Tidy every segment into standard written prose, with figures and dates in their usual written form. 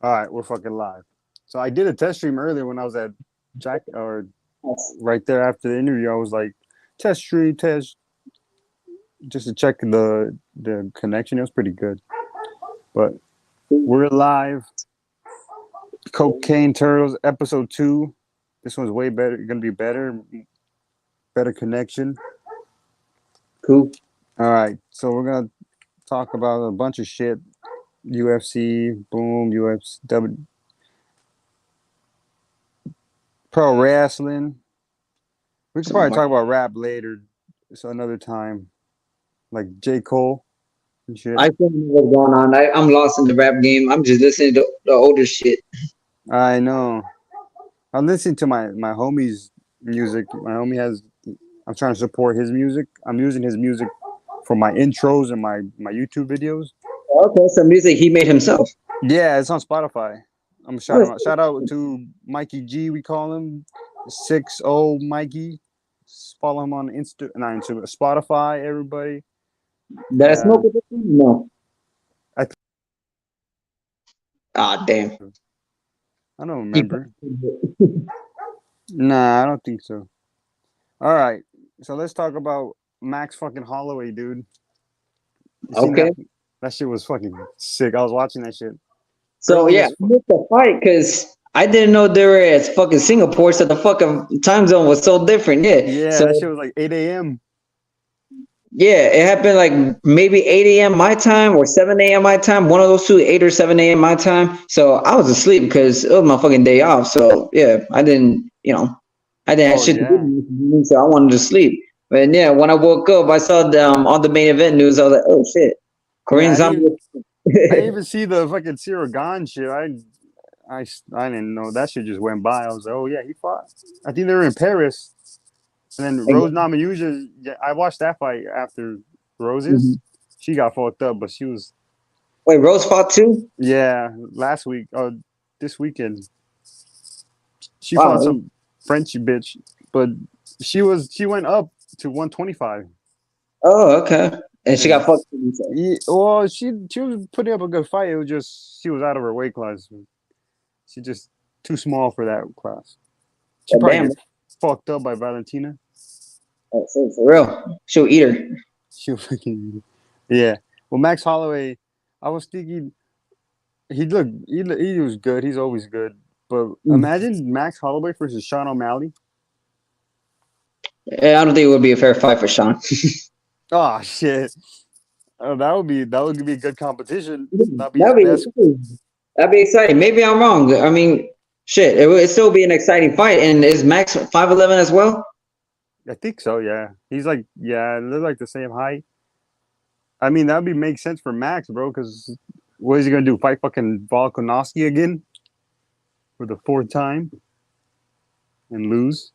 All right, we're fucking live. So I did a test stream earlier when I was at Jack, or Yes. right there after the interview. I was like, test stream, test, just to check the connection. It was pretty good. But we're live. Cocaine Turtles, episode 2. This one's way better. Gonna be better connection. Cool. All right, so we're gonna talk about a bunch of shit. UFC, boom, UFC, pro wrestling. We could probably talk about rap later, so another time, like J. Cole and shit. I don't know what's going on. I'm lost in the rap game. I'm just listening to the older shit. I know. I'm listening to my homie's music. My homie has. I'm trying to support his music. I'm using his music for my intros and my YouTube videos. Okay, so music he made himself. Yeah, it's on Spotify. I'm shout him out. Shout out to Mikey G. We call him 60 Mikey. Follow him on Spotify. Everybody. Did I smoke with this one? No. I th- Ah, damn. I don't remember. Nah, I don't think so. All right, so let's talk about Max fucking Holloway, dude. You seen Okay. that? That shit was fucking sick. I was watching that shit. So Early yeah, as I missed the fight because I didn't know they were at fucking Singapore, so the fucking time zone was so different. Yeah. Yeah, So that shit was like 8 a.m. yeah, it happened like maybe 8 a.m. my time or 7 a.m. my time. One of those two, 8 or 7 a.m. my time. So I was asleep because it was my fucking day off. So yeah, I didn't have Oh shit to yeah. do, so I wanted to sleep. But yeah, when I woke up, I saw the on the main event news. I was like, oh shit, Yeah, Korean Zombie. I didn't even see the fucking Cyril Gahn shit. I didn't know that shit just went by. I was like, oh yeah, he fought. I think they were in Paris. And then Rose Namajunas, yeah, I watched that fight after Rose's. Mhm. She got fucked up, but she was, Wait, Rose fought too? yeah, last week or this weekend. She fought Wow. some Frenchy bitch, but she went up to 125. Oh, okay. And she got And fucked. You said. well, she was putting up a good fight. It was just she was out of her weight class. She just too small for that class. She Oh, probably damn. get fucked up by Valentina. Oh, for real. She'll eat her. She'll fucking yeah. Well, Max Holloway, I was thinking he was good. He's always good. But Mm. imagine Max Holloway versus Sean O'Malley. Yeah, I don't think it would be a fair fight for Sean. Oh shit. That would be a good competition. That'd be his That'd be best. exciting. That'd be exciting. Maybe I'm wrong. I mean, shit, it would still be an exciting fight. And is Max 5'11" as well? I think so. Yeah, he's like they're like the same height. I mean, that'd be make sense for Max, bro. Because what is he gonna do? Fight fucking Volkanovski again for the 4th time and lose?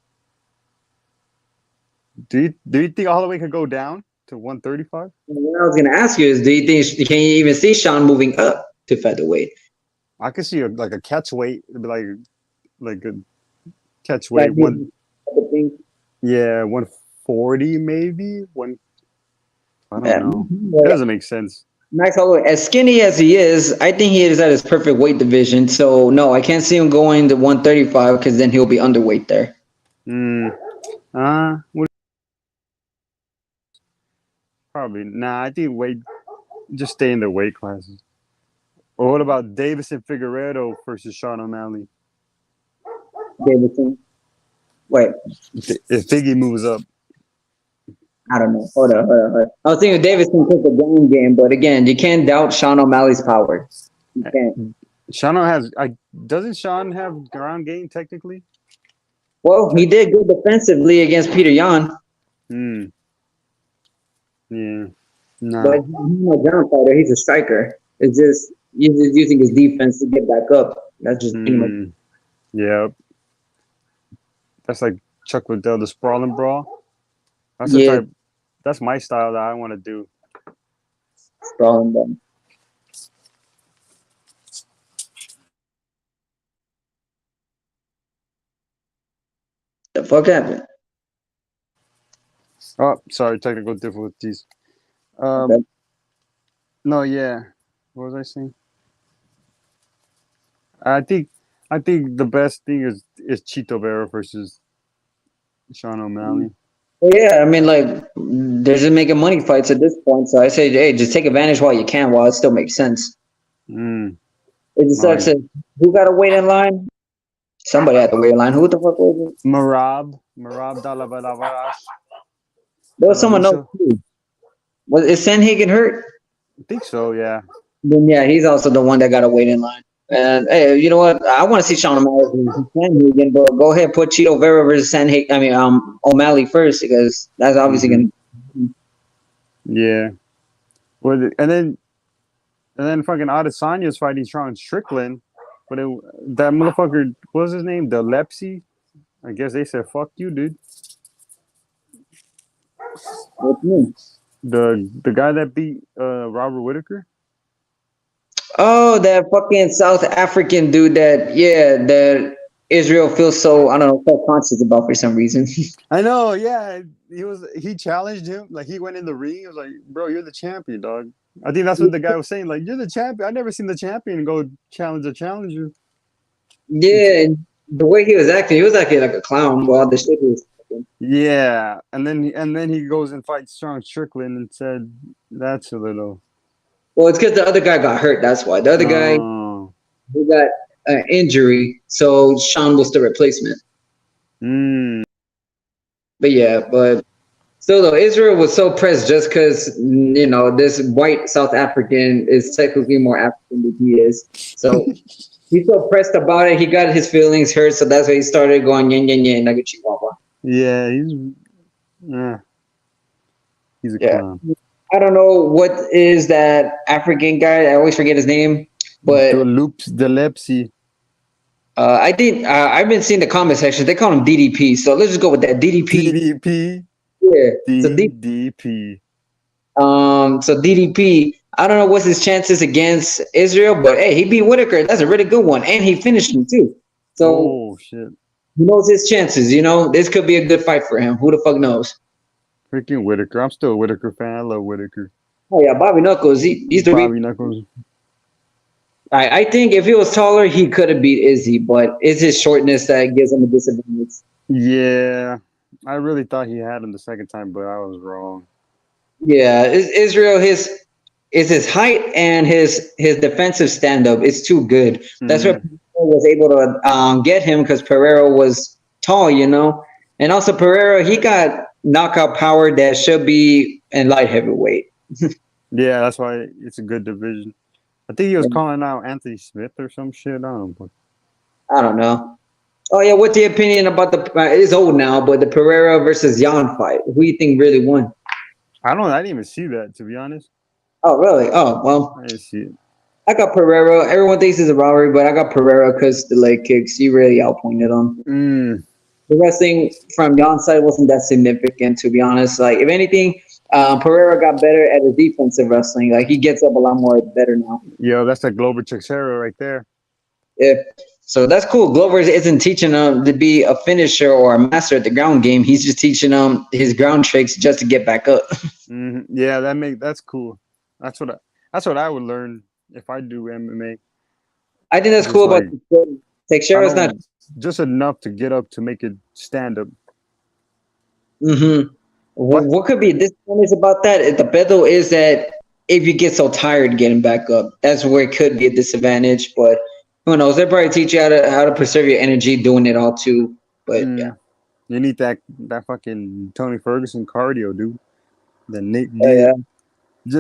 Do you think Holloway could go down to 135? What I was gonna ask you is, do you think can you even see Sean moving up to featherweight? I could see like a catch weight, like a catch Like weight one. the thing. Yeah, 140 maybe one. I don't Yeah. know. It doesn't make sense. Max Holloway, as skinny as he is, I think he is at his perfect weight division. So no, I can't see him going to 135 because then he'll be underweight there. What probably nah. I think weight just stay in the weight classes. Or what about Davison Figueredo versus Sean O'Malley? Davidson. Wait, If Figgy moves up, I don't know. Hold on. I was thinking Davidson took the ground game, but again, you can't doubt Sean O'Malley's power. You can't. Sean doesn't Sean have ground game technically? Well, he did good defensively against Peter Yan, Hmm. Yeah. but No. he's not a ground fighter. He's a striker. It's just he's just using his defense to get back up. That's just pretty much. Yeah. That's like Chuck Liddell, the sprawling brawl. That's the Yeah, type. That's my style that I want to do. sprawling them. The fuck happened? Oh, sorry, technical difficulties. Okay. No, yeah. What was I saying? I think the best thing is Chito Vera versus Sean O'Malley. Well, yeah, I mean, like, they're just making money fights at this point. So I say, hey, just take advantage while you can, while it still makes sense. Mm. It just sucks Right. that who got to wait in line? Somebody had to wait in line. Who the fuck was it? Marab Dalavarash. There was someone else too. Is Sanhagen hurt? I think so. Yeah. Then yeah, he's also the one that got to wait in line. And hey, you know what? I want to see Sean O'Malley versus Sanhagen, but go ahead, put Cheeto Vera versus Sanhagen. I mean, O'Malley first because that's obviously going to. Yeah. Well, and then fucking Adesanya's fighting Sean Strickland, but that motherfucker, what was his name? The Lepsy. I guess they said, "Fuck you, dude." What you mean? The guy that beat Robert Whitaker. Oh, that fucking South African dude that Israel feels so, I don't know, self-conscious about for some reason. I know, yeah. He challenged him. Like he went in the ring. He was like, "Bro, you're the champion, dog." I think that's what the guy was saying. Like, "You're the champion. I never seen the champion go challenge a challenger." Yeah, and the way he was acting like a clown while the shit was. Yeah, and then he goes and fights Sean Strickland and said, "That's a little." Well, it's because the other guy got hurt. That's why the other guy Oh. who got an injury, so Sean was the replacement. Mm. But yeah, but still though, Israel was so pressed just because this white South African is technically more African than he is. So he's so pressed about it. He got his feelings hurt, so that's why he started going yin yin yin nugget chihuahua. Yeah, he's a clown. I don't know what is that African guy. I always forget his name, but the Lepsy. I think I've been seeing the comment section. They call him DDP, so let's just go with that DDP. DDP. Yeah, DDP. So DDP. I don't know what's his chances against Israel, but hey, he beat Whitaker. That's a really good one, and he finished him too. So shit. Who knows his chances? This could be a good fight for him. Who the fuck knows? Freaking Whitaker. I'm still a Whitaker fan. I love Whitaker. Oh yeah, Bobby Knuckles. He's the Bobby Knuckles. I think if he was taller, he could have beat Izzy, but it's his shortness that gives him a disadvantage. Yeah, I really thought he had him the second time, but I was wrong. Yeah, Israel. His height and his defensive stand up is too good. That's what was able to get him because Pereira was tall, and also Pereira he got knockout power that should be in light heavyweight. Yeah, that's why it's a good division. I think he was calling out Anthony Smith or some shit. I don't know. Oh yeah, what's the opinion about it's old now, but the Pereira versus Jan fight? Who do you think really won? I didn't even see that, to be honest. Oh really? Oh well. I didn't see it. I got Pereira. Everyone thinks it's a robbery, but I got Pereira because the leg kicks. He really outpointed him. The wrestling from Jan's side wasn't that significant, to be honest. Like, if anything, Pereira got better at his defensive wrestling. Like, he gets up a lot more better now. Yo, that's like Glover Teixeira right there. Yeah. So that's cool. Glover isn't teaching him to be a finisher or a master at the ground game. He's just teaching him his ground tricks just to get back up. Yeah, that's cool. That's what I would learn if I do MMA. I think that's cool about Teixeira's not just enough to get up to make it stand up. What could be a disadvantage about that? The pedo is that if you get so tired getting back up, that's where it could be a disadvantage. But who knows? They probably teach you how to preserve your energy doing it all too. But yeah, you need that fucking Tony Ferguson cardio, dude. Yeah.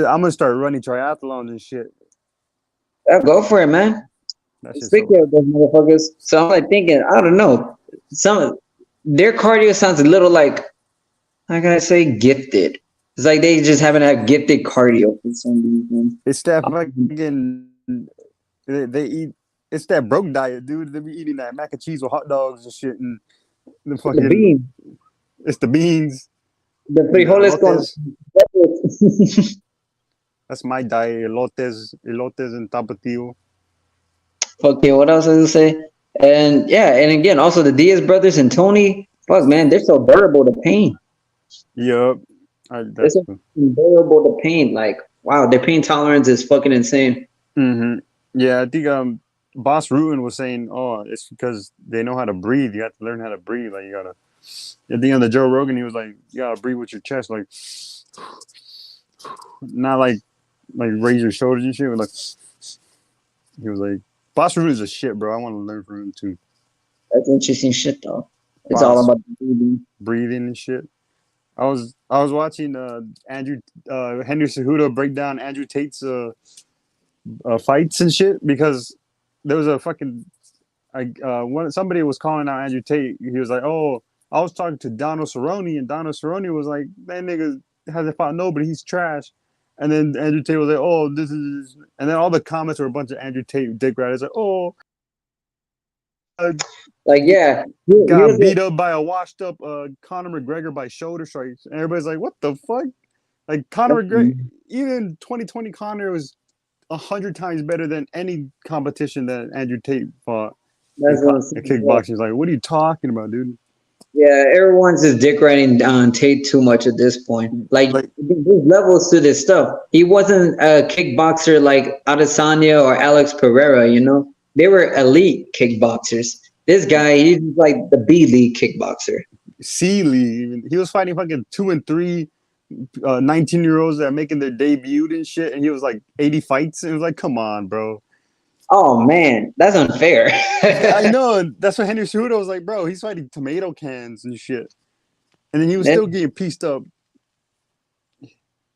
I'm gonna start running triathlons and shit. Yeah, go for it, man. Speaking of those motherfuckers, so I'm like thinking, I don't know, their cardio sounds a little like, how can I say, gifted. It's like they just haven't had gifted cardio for some reason. It's that fucking they eat. It's that broke diet, dude. They be eating that mac and cheese with hot dogs and shit, and the fucking beans. It's the beans. The frijoles con. That's my diet. Elotes and tapatio. Okay, what else does it say? And yeah, and again, also the Diaz brothers and Tony. Fuck, man, they're so durable to pain. Yup. They're so durable to pain. Like, wow, their pain tolerance is fucking insane. Yeah, I think Boss Ruin was saying, "Oh, it's because they know how to breathe. You have to learn how to breathe. Like you gotta." At the end of Joe Rogan, he was like, "You gotta breathe with your chest, like not like raise your shoulders and shit." Like he was like, "Boss Ruin is a shit, bro. I want to learn from him too." That's interesting shit, though. It's Boss all about breathing. breathing and shit. I was watching Henry Cejudo break down Andrew Tate's fights and shit because there was a fucking when somebody was calling out Andrew Tate, he was like, "Oh, I was talking to Donald Cerrone, and Donald Cerrone was like, that nigga hasn't fought nobody, he's trash." And then Andrew Tate was like, "Oh, this is," and then all the comments were a bunch of Andrew Tate dick riders like, "Oh, Like, yeah, got beat up by a washed up Conor McGregor by shoulder strikes," and everybody's like, "What the fuck?" Like Conor McGregor, even 2020 Conor was 100 times better than any competition that Andrew Tate fought. That's what I'm saying. Kickboxing is like, what are you talking about, dude? Yeah, everyone's just dick riding on Tate too much at this point. Like there's levels to this stuff. He wasn't a kickboxer like Adesanya or Alex Pereira, you know? They were elite kickboxers. This guy, he's like the B League kickboxer. C League. He was fighting fucking 2 and 3 19-year-olds that are making their debut and shit, and he was like 80 fights. And it was like, come on, bro. Oh man, that's unfair. I know. That's what Henry Cejudo was like, bro. He's fighting tomato cans and shit, and then he was still getting pieced up.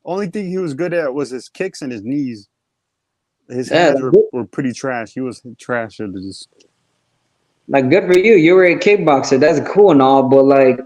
Only thing he was good at was his kicks and his knees. His hands were pretty trash. He was trash at this. Like, good for you. You were a kickboxer. That's cool and all, but like,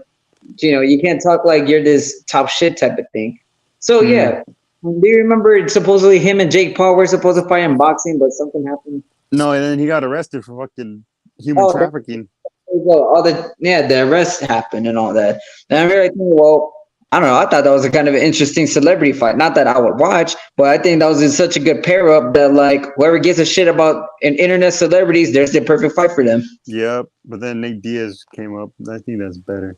you know, you can't talk like you're this top shit type of thing. So yeah. Do you remember supposedly him and Jake Paul were supposed to fight in boxing, but something happened? No, and then he got arrested for fucking human trafficking. The arrest happened and all that. And I'm really thinking, well, I don't know. I thought that was a kind of an interesting celebrity fight. Not that I would watch, but I think that was such a good pair up that like whoever gives a shit about an internet celebrities, there's the perfect fight for them. Yep. But then Nate Diaz came up. I think that's better.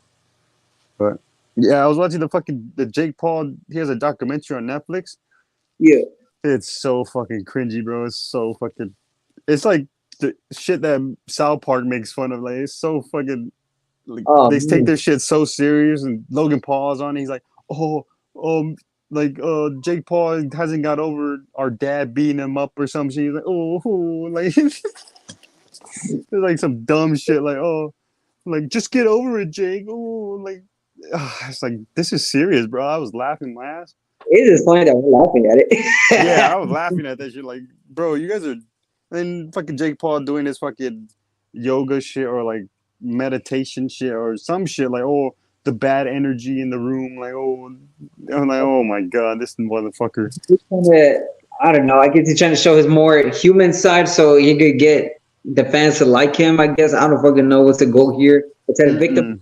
But yeah, I was watching the Jake Paul. He has a documentary on Netflix. Yeah. It's so fucking cringy, bro. It's so fucking. It's like the shit that South Park makes fun of. Like it's so fucking. Like, they take their shit so serious, and Logan Paul's on it. He's like, Jake Paul hasn't got over our dad beating him up or some shit. He's like, like it's like some dumb shit. Like, like just get over it, Jake. It's like, this is serious, bro. I was laughing my ass. It is funny that we're laughing at it. Yeah, I was laughing at that shit. Like, bro, you guys are. And fucking Jake Paul doing his fucking yoga shit or like meditation shit or some shit. Like, the bad energy in the room. Like, I'm like, oh my god, this motherfucker. I don't know. I guess he's trying to show his more human side so he could get the fans to like him. I guess I don't fucking know what's the goal here. It's a victim.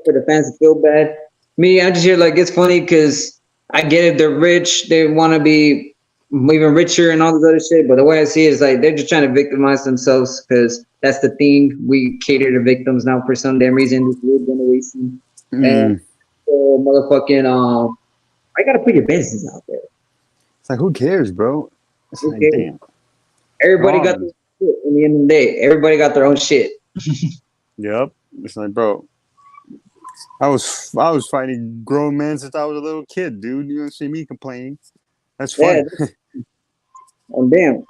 For the fans to feel bad. Me, I'm just here like it's funny because I get it. They're rich. They want to be even richer and all this other shit. But the way I see it is like they're just trying to victimize themselves because that's the theme. We cater to victims now for some damn reason. This weird generation. And so motherfucking I gotta put your business out there. It's like, who cares, bro? It's like, damn. Everybody got their shit in the end of the day. Everybody got their own shit. Yep. It's like, bro. I was fighting grown men since I was a little kid, dude. You don't see me complaining. That's fun. Yeah. Oh, damn.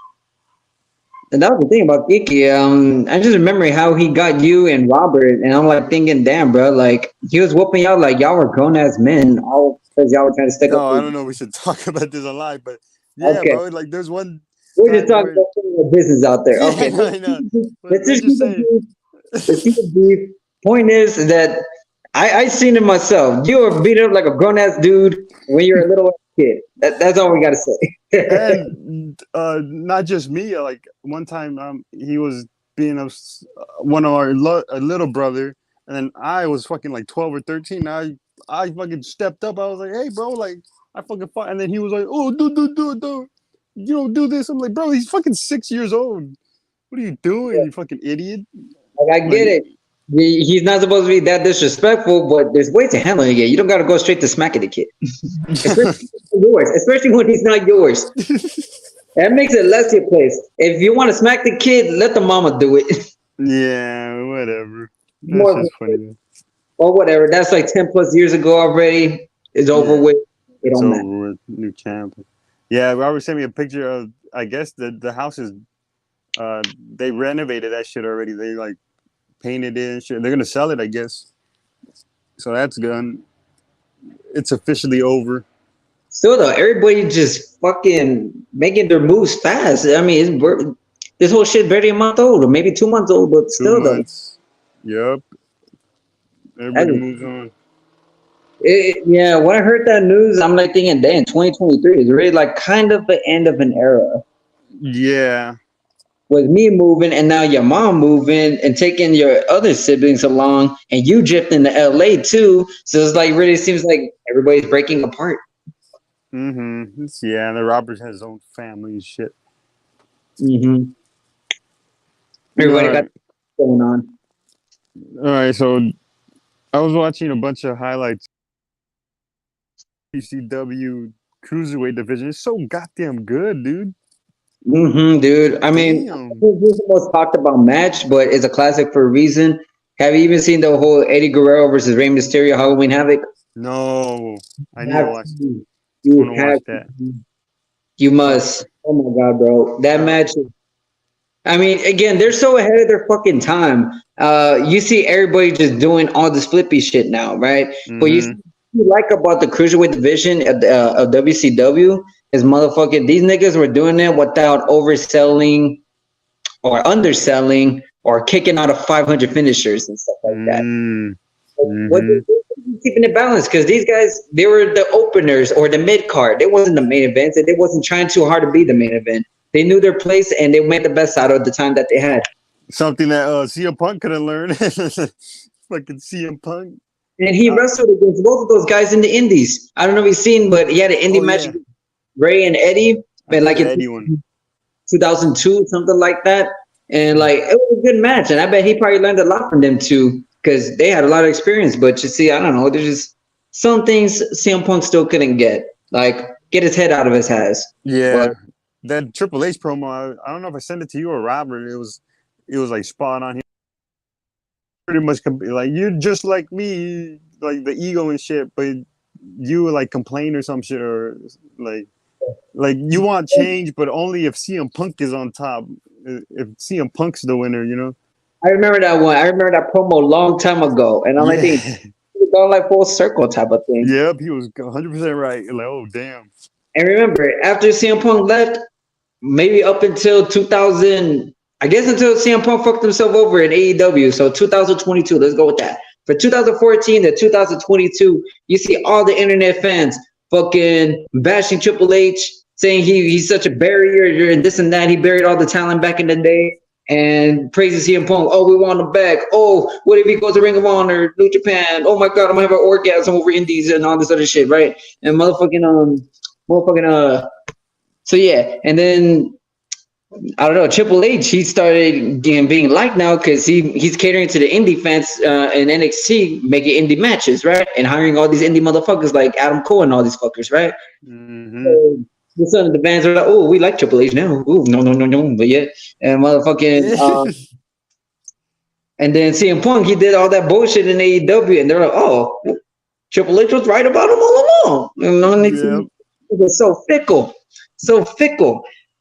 And that was the thing about Kiki. I just remember how he got you and Robert, and I'm like thinking, damn, bro, like he was whooping y'all like y'all were grown ass men, all because y'all were trying to stick up. No, I don't know. We should talk about this on live, but yeah, bro. Like, there's one. We're just talking about the business out there. Okay, yeah, I know. Let's just say. Point is that I seen it myself. You were beat up like a grown ass dude when you're a little kid. That's all we gotta say. And not just me. Like one time, he was being one of our little brother, and then I was fucking like 12 or 13. I fucking stepped up. I was like, "Hey, bro, like I fucking fought." And then he was like, "Oh, do. You don't do this." I'm like, "Bro, he's fucking 6 years old. What are you doing, you fucking idiot?" Like, I get it. He's not supposed to be that disrespectful, but there's ways to handle it. You don't got to go straight to smacking the kid, especially when he's not yours. That makes it less your place. If you want to smack the kid, let the mama do it. Yeah, whatever. That's More just funny. or whatever. That's like 10 plus years ago already. It's over Yeah, with. It it's don't matter. over with. New champ. Yeah, Robert sent me a picture of. I guess the house is. They renovated that shit already. They like painted it and shit. They're gonna sell it, I guess. So that's good. It's officially over. Still though, everybody just fucking making their moves fast. I mean, this whole shit barely a month old, or maybe 2 months old, but Two still though, months. Yep. that Everybody is, moves on. yeah. When I heard that news, I'm like thinking, damn, 2023 is really like kind of the end of an era. Yeah. With me moving and now your mom moving and taking your other siblings along, and you drifting to LA too. So it's like really seems like everybody's breaking apart. Mm-hmm. Yeah, the Robert has his own family and shit. Mm-hmm. All Everybody got right. going on. All right. So I was watching a bunch of highlights. PCW cruiserweight division. It's so goddamn good, dude. Dude. I mean, Damn. this is the most talked about match, but it's a classic for a reason. Have you even seen the whole Eddie Guerrero versus Rey Mysterio Halloween Havoc? No, I You need to have watch. to. I You want to watch have that. to. You Uh, must. Oh my god, bro. That uh, match. I mean, again, they're so ahead of their fucking time. You see everybody just doing all this flippy shit now, right? But you see, mm-hmm. what you like about the cruiserweight division of WCW is motherfucking these niggas were doing it without overselling or underselling or kicking out of 500 finishers and stuff like that. What Mm-hmm. they keeping it balanced because these guys they were the openers or the mid card. They wasn't the main event. They wasn't trying too hard to be the main event. They knew their place and they made the best out of the time that they had. Something that CM Punk couldn't learn. Fucking CM Punk. And he wrestled against both of those guys in the Indies. I don't know if you've seen, but he had an indie Oh match yeah, with Ray and Eddie, I but think like the in Eddie one. 2002, something like that. And like it was a good match, and I bet he probably learned a lot from them too, because they had a lot of experience. But you see, I don't know, there's just some things CM Punk still couldn't get, like get his head out of his ass. Yeah, But that Triple H promo. I don't know if I sent it to you or Robert. It was like spot on. He pretty much like you're just like me, like the ego and shit, but you like complain or some shit or like you want change, but only if CM Punk is on top. If CM Punk's the winner, you know. I remember that one. I remember that promo a long time ago, and I'm like, Yeah. it's all like full circle type of thing. Yep, he was 100% right. Like, oh damn. And remember, after CM Punk left, maybe up until 2000, I guess until CM Punk fucked himself over in AEW. So 2022, let's go with that. For 2014 to 2022, you see all the internet fans fucking bashing Triple H, saying he's such a barrier and this and that. He buried all the talent back in the day. And praises CM Punk. Oh, we want him back. Oh, what if he goes to Ring of Honor, New Japan? Oh my God, I'm gonna have an orgasm over Indies and all this other shit, right? And so yeah, and then I don't know. Triple H, he started being liked now because he's catering to the indie fans in NXT, making indie matches, right, and hiring all these indie motherfuckers like Adam Cole and all these fuckers, right. Mm-hmm. So the fans are like, oh, we like Triple H now. Oh, no, but yeah, and motherfucking. And then CM Punk, he did all that bullshit in AEW, and they're like, oh, Triple H was right about him all along. You know, Yep. it was so fickle.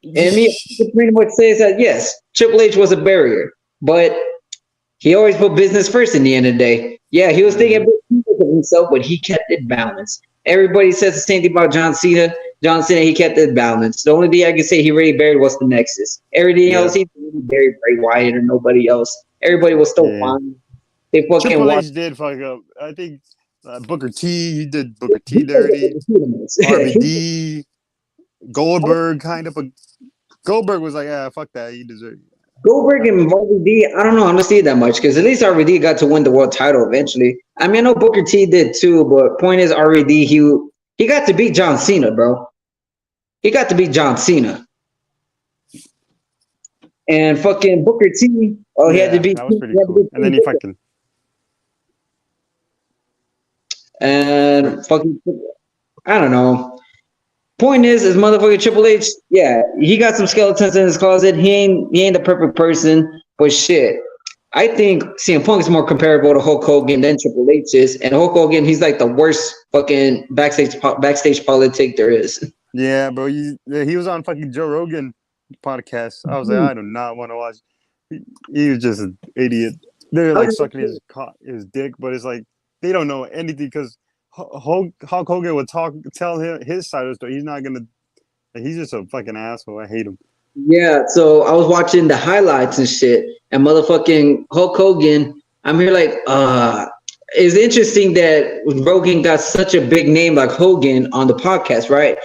And me pretty much says that yes, Triple H was a barrier, but he always put business first in the end of the day. Yeah, he was thinking of himself, but he kept it balanced. Everybody says the same thing about John Cena. John Cena, he kept it balanced. The only thing I can say he really buried was the Nexus. Everything else, he buried Bray Wyatt or nobody else. Everybody was still fine. They fucking Triple H did fuck up. I think Booker T, he did Booker T dirty. RVD, Goldberg, kind of Goldberg was like, fuck that, he deserved it. Goldberg and RVD, I don't know. I don't see it that much because at least RVD got to win the world title eventually. I mean, I know Booker T did too, but point is, RVD he got to beat John Cena, bro. He got to beat John Cena, and fucking Booker T. Oh, he had to beat. That was pretty cool. And then he fucking. And fucking, I don't know. Point is motherfucking Triple H. Yeah, he got some skeletons in his closet. He ain't the perfect person, but shit. I think CM Punk is more comparable to Hulk Hogan than Triple H is, and Hulk Hogan, he's like the worst fucking backstage politic there is. Yeah, bro. He was on fucking Joe Rogan podcast. I was like, I do not want to watch. He was just an idiot. They're like sucking his dick, but it's like they don't know anything because Hulk Hogan would tell him his side of the story. He's not gonna. He's just a fucking asshole. I hate him. Yeah, so I was watching the highlights and shit, and motherfucking Hulk Hogan. I'm here like, it's interesting that Rogan got such a big name like Hogan on the podcast, right?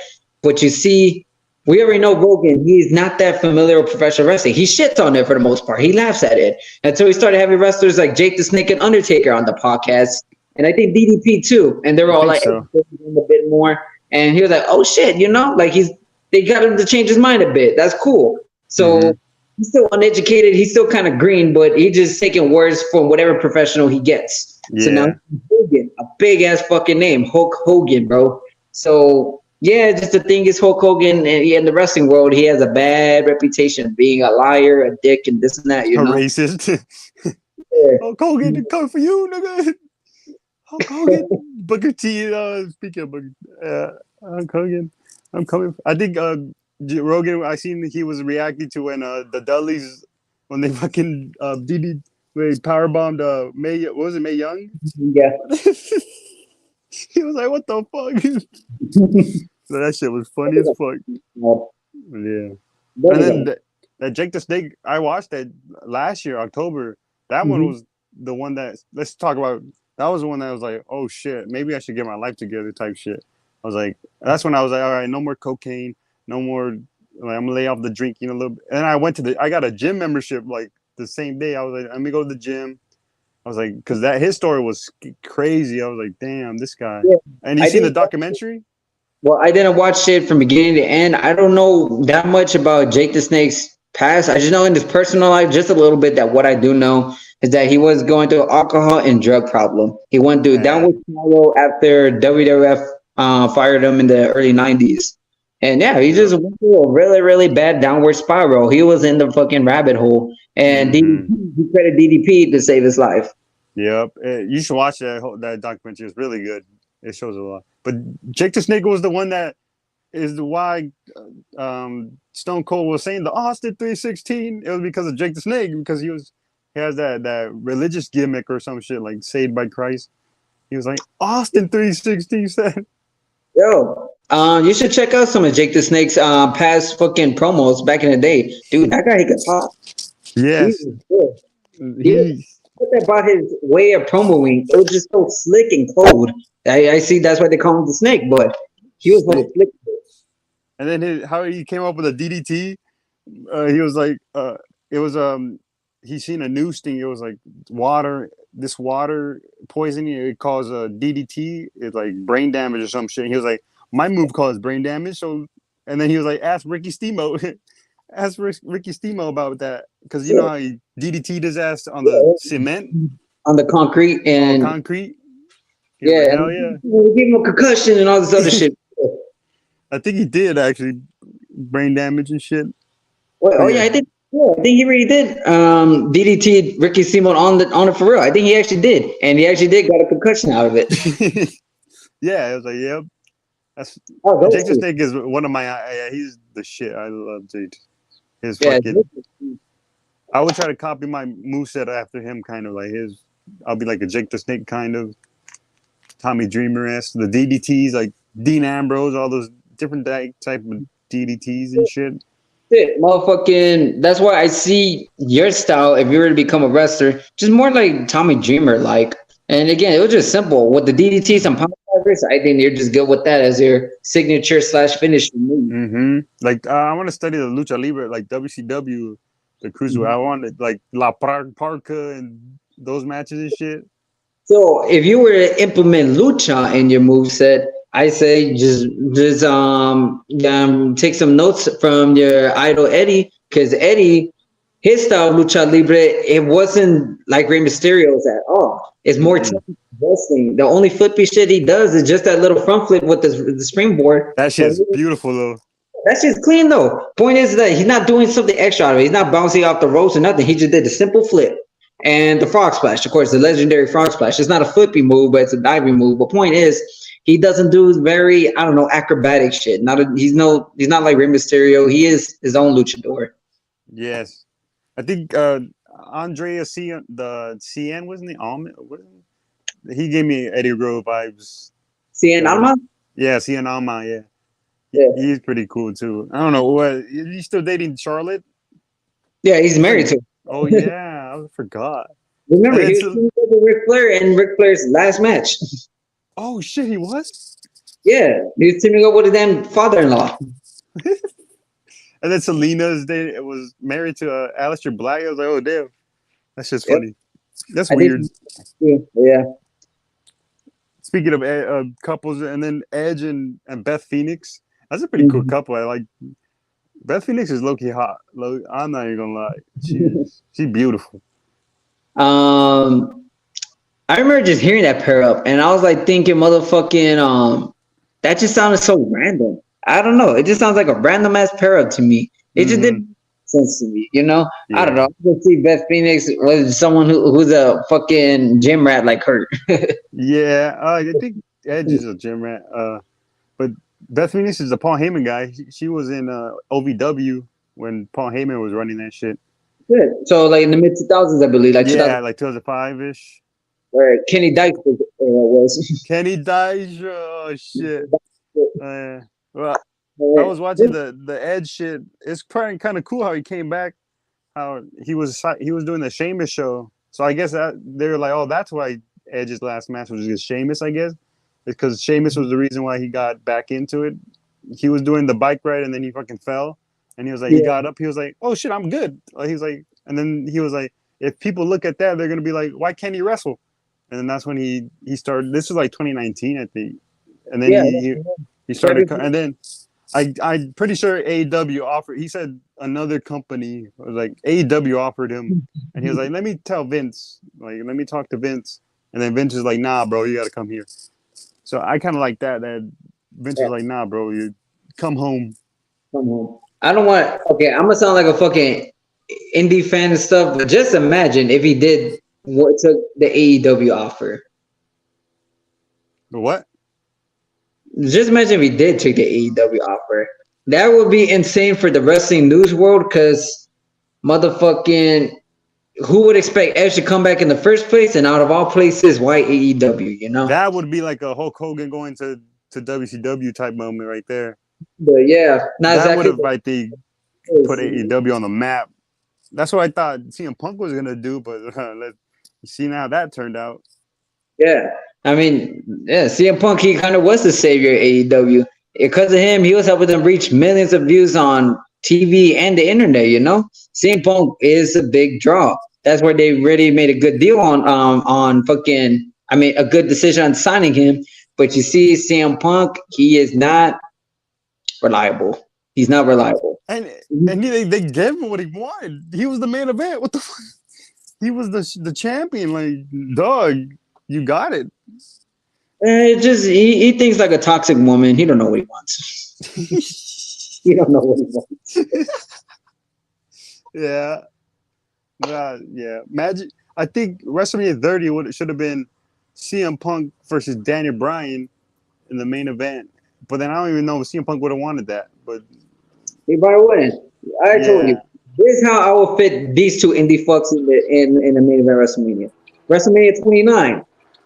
But you see, we already know Rogan. He's not that familiar with professional wrestling. He shits on it for the most part. He laughs at it until he started having wrestlers like Jake the Snake and Undertaker on the podcast, and I think DDP too. And they were all like a bit more. And he was like, "Oh shit," like they got him to change his mind a bit. That's cool. So he's still uneducated. He's still kind of green, but he's just taking words from whatever professional he gets. Yeah. So now Hogan, a big ass fucking name, Hulk Hogan, bro. So yeah, just the thing is Hulk Hogan, and in the wrestling world, he has a bad reputation of being a liar, a dick, and this and that. A racist. Hulk Hogan, come for you, nigga. Hulk Hogan, Booker T. Speaking of Booker, Hulk Hogan. I'm coming. I think Rogan. I seen he was reacting to when the Dudleys when they fucking powerbombed May. What was it, Mae Young? Yeah. He was like, "What the fuck?" So that shit was funny as fuck. Yeah. And then that Jake the Snake. I watched that last year, October. That one was the one that. Let's talk about. That was the one that was like, "Oh shit, maybe I should get my life together." Type shit. I was like, that's when I was like, all right, no more cocaine, no more. Like, I'm gonna lay off the drinking a little bit. And I went I got a gym membership like the same day. I was like, let me go to the gym. I was like, because his story was crazy. I was like, damn, this guy. Yeah. And you seen the documentary? Well, I didn't watch it from beginning to end. I don't know that much about Jake the Snake's past. I just know in his personal life, just a little bit, that what I do know is that he was going through alcohol and drug problem. He went through downward spiral after WWF fired him in the early 90s. And yeah, he just went through a really, really bad downward spiral. He was in the fucking rabbit hole. And he credited DDP to save his life. Yep. You should watch that documentary. It's really good. It shows a lot. But Jake the Snake was the one that is why Stone Cold was saying the Austin 316. It was because of Jake the Snake, because he has that religious gimmick or some shit like saved by Christ. He was like, Austin 316 said. Yo, you should check out some of Jake the Snake's past fucking promos back in the day. Dude, that guy, he could talk. Yes. About his way of promoing, it was just so slick and cold. I see that's why they call him the Snake, but he was really slick. And then how he came up with a DDT, he was like, it was he seen a news thing. It was like water poisoning. It caused DDT. It's like brain damage or some shit. He was like, my move caused brain damage. So, and then he was like, ask Ricky Steamo. Ask Ricky Steamo about that, because you know how he DDT'd his ass on the cement, on the concrete, and concrete. Yeah, like, hell yeah. We gave him a concussion and all this other shit. I think he did actually, brain damage and shit. Well, I think he really did. DDT Ricky Steamo on it for real. I think he actually did, and he actually did got a concussion out of it. Yeah, I was like, yep. Jake the Snake is one of my. He's the shit. I love Jake. His fucking. I would try to copy my moveset after him, kind of like his. I'll be like a Jake the Snake kind of. Tommy Dreamer-esque. The DDTs, like Dean Ambrose, all those different type of DDTs and shit. Motherfucking. That's why I see your style. If you were to become a wrestler, just more like Tommy Dreamer, like. And again, it was just simple with the DDTs and power drivers. I think you're just good with that as your signature / finisher move. Like I want to study the lucha libre, like WCW, the cruiserweight. I wanted like La Parca and those matches and shit. So if you were to implement lucha in your moveset, I say just take some notes from your idol Eddie, because Eddie his style of lucha libre, it wasn't like Rey Mysterio's at all. It's more technical wrestling. The only flippy shit he does is just that little front flip with the springboard. That shit's beautiful though. That shit's clean though. Point is that he's not doing something extra out of it. He's not bouncing off the ropes or nothing. He just did the simple flip and the frog splash. Of course, the legendary frog splash. It's not a flippy move, but it's a diving move. But point is, he doesn't do very, I don't know, acrobatic shit. He's not like Rey Mysterio. He is his own luchador. Yes, I think Andrea the CN wasn't the Almond. He gave me Eddie Guerrero vibes. CN Alma? Yeah, CN Alma. Yeah. Yeah, he's pretty cool too. I don't know what. Is he still dating Charlotte? Yeah, he's married to. Oh yeah, I forgot. Remember, he was with Ric Flair in Ric Flair's last match. Oh shit, he was. Yeah, he was teaming up with his damn father-in-law. And then Selena's was married to Aleister Black. I was like, oh damn, that's just funny. That's weird. Yeah. Speaking of couples, and then Edge and Beth Phoenix. That's a pretty cool couple. I like Beth Phoenix is low-key hot. I'm not even gonna lie. She's beautiful. I remember just hearing that pair up, and I was like thinking, motherfucking, that just sounded so random. I don't know. It just sounds like a random ass pair up to me. It just didn't make sense to me, you know? Yeah. I don't know. I just see Beth Phoenix was someone who's a fucking gym rat like her. Yeah, I think Edge is a gym rat. But Beth Phoenix is the Paul Heyman guy. She was in OVW when Paul Heyman was running that shit. Good. So like in the mid 2000s, I believe. Like like 2005-ish. Where Kenny Dice was. Kenny Dice. Oh shit. Well, I was watching the Edge shit. It's kind of cool how he came back. How he was doing the Sheamus show. So I guess that they were like, oh, that's why Edge's last match was against Sheamus. I guess it's because Sheamus was the reason why he got back into it. He was doing the bike ride and then he fucking fell. And he was like, he got up. He was like, oh shit, I'm good. He was like, and then he was like, if people look at that, they're gonna be like, why can't he wrestle? And then that's when he started. This was like 2019, I think. And then he started, and then I'm pretty sure AEW offered. He said another company was like AEW offered him, and he was like, "Let me tell Vince, like, let me talk to Vince." And then Vince is like, "Nah, bro, you got to come here." So I kind of like that Vince was like, "Nah, bro, you come home." Come home. I don't want. Okay, I'm gonna sound like a fucking indie fan and stuff, but just imagine if he did what took the AEW offer. What? Just imagine if he did take the AEW offer. That would be insane for the wrestling news world, because motherfucking who would expect Edge to come back in the first place? And out of all places, why AEW? You know, that would be like a Hulk Hogan going to WCW type moment right there. But yeah, not that exactly. would have, I think, put AEW on the map. That's what I thought CM Punk was gonna do, but let's see how that turned out. Yeah, I mean, yeah, CM Punk, he kind of was the savior of AEW. Because of him, he was helping them reach millions of views on TV and the internet. You know, CM Punk is a big draw. That's where they really made a good deal on fucking. I mean, a good decision on signing him. But you see, CM Punk, he is not reliable. He's not reliable. And they gave him what he wanted. He was the main event. What the fuck? He was the champion. Like, dog, you got it. It just he thinks like a toxic woman. He don't know what he wants. He don't know what he wants. Yeah. Yeah. Magic. I think WrestleMania 30 should have been CM Punk versus Daniel Bryan in the main event. But then I don't even know if CM Punk would have wanted that. But he probably wouldn't. I told you. Here's how I will fit these two indie fucks in the main event WrestleMania. WrestleMania 29,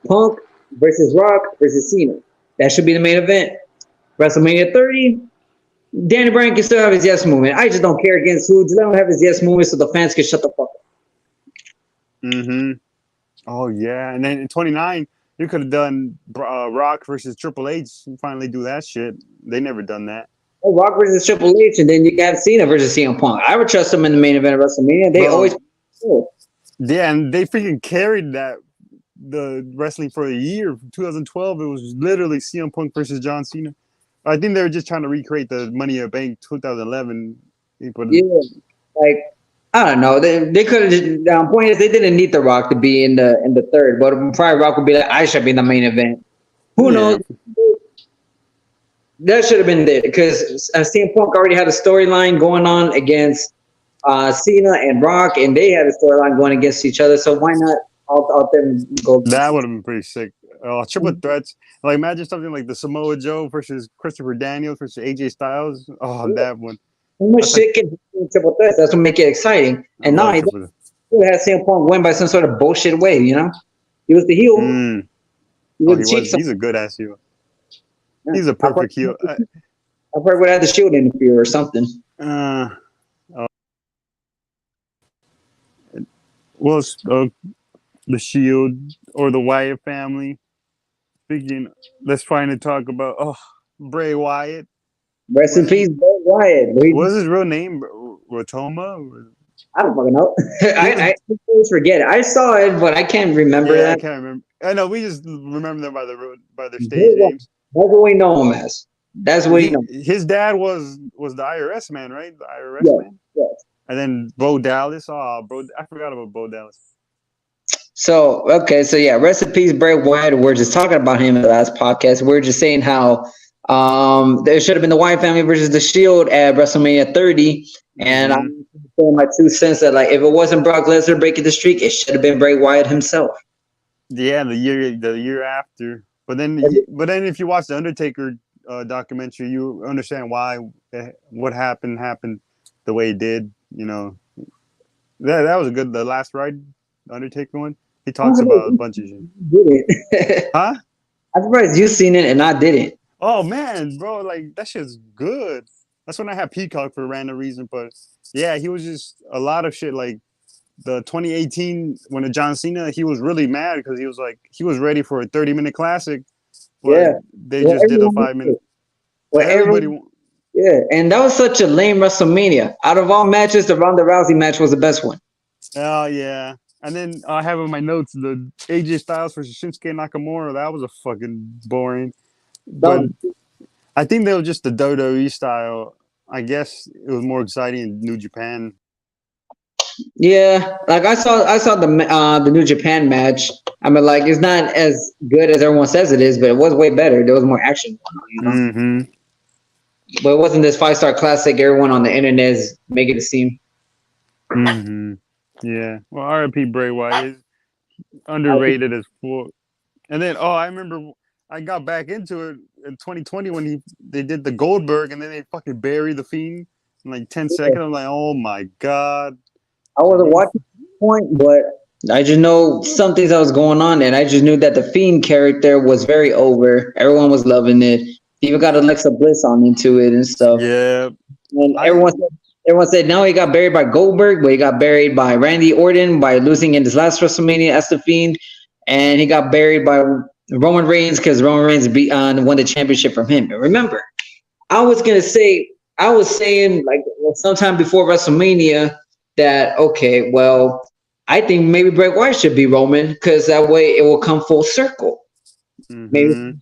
Punk versus Rock versus Cena. That should be the main event. WrestleMania 30, Daniel Bryan can still have his yes movement. I just don't care against who. Just let him have his yes movement so the fans can shut the fuck up. Mm-hmm. Oh, yeah. And then in 29, you could have done Rock versus Triple H and finally do that shit. They never done that. Rock versus Triple H, and then you got Cena versus CM Punk. I would trust them in the main event of WrestleMania. They always. Yeah, and they freaking carried the wrestling for a year. 2012, it was literally CM Punk versus John Cena. I think they were just trying to recreate the Money in the Bank 2011. Yeah, like I don't know. They could have. Point is, they didn't need The Rock to be in the third, but probably Rock would be like, I should be in the main event. Who Yeah. knows? That should have been there because CM Punk already had a storyline going on against Cena and Rock, and they had a storyline going against each other. So why not out them go? That would have been pretty sick. Triple threats. Like imagine something like the Samoa Joe versus Christopher Daniels versus AJ Styles. Oh, that one. Too much That's shit can happen in triple threats. That's what make it exciting. I And now love he triple. had CM Punk win by some sort of bullshit way. You know, he was the heel. Mm. He Oh, was he the cheap. was. He's a good ass heel. Yeah. He's a perfect heel. I probably would have had the Shield interfere or something. Well, the Shield or the Wyatt family. Speaking, let's finally talk about Bray Wyatt. Rest in peace, Bray Wyatt. What was his real name? Rotoma? I don't fucking know. I always forget it. I saw it, but I can't remember that. I can't remember. I know we just remember them by their stage Bray Wyatt. names. That's what we know him as. That's what he knows. His dad was the IRS man, right? The IRS man. Yes. And then Bo Dallas. Oh, bro, I forgot about Bo Dallas. So yeah, rest in peace, Bray Wyatt. We're just talking about him in the last podcast. We're just saying how there should have been the Wyatt family versus the Shield at WrestleMania 30. And I'm saying my 2 cents that like if it wasn't Brock Lesnar breaking the streak, it should have been Bray Wyatt himself. Yeah, the year after. But then if you watch the Undertaker documentary, you understand why what happened the way it did. You know, that was the last ride, Undertaker one. He talks about a bunch of shit. Didn't. Huh? I'm surprised you seen it and I didn't. Oh man, bro, like that shit's good. That's when I had Peacock for a random reason, but yeah, he was just a lot of shit. Like the 2018 when the John Cena, he was really mad because he was ready for a 30-minute classic, but they just did a 5-minute. Everybody. Yeah, and that was such a lame WrestleMania. Out of all matches, the Ronda Rousey match was the best one. Oh yeah. And then I have in my notes the AJ Styles versus Shinsuke Nakamura. That was a fucking boring. But I think they were just the WWE style. I guess it was more exciting in New Japan. Yeah, like I saw the New Japan match. I mean, like it's not as good as everyone says it is, but it was way better. There was more action going on, you know. Mm-hmm. But it wasn't this 5-star classic everyone on the internet is making it seem. Mm-hmm. Yeah. Well, R.I.P. Bray Wyatt is underrated as fuck. And then, I remember I got back into it in 2020 when they did the Goldberg, and then they fucking buried the Fiend in like 10 seconds. I'm like, oh my god. I wasn't watching at this point, but I just know some things that was going on, and I just knew that the Fiend character was very over. Everyone was loving it. Even got Alexa Bliss on into it and stuff. Yeah. And everyone said no, he got buried by Goldberg, but he got buried by Randy Orton by losing in his last WrestleMania as the Fiend, and he got buried by Roman Reigns because Roman Reigns won the championship from him. And remember, I was saying like sometime before WrestleMania that okay, well, I think maybe Bray Wyatt should be Roman because that way it will come full circle. Mm-hmm. Maybe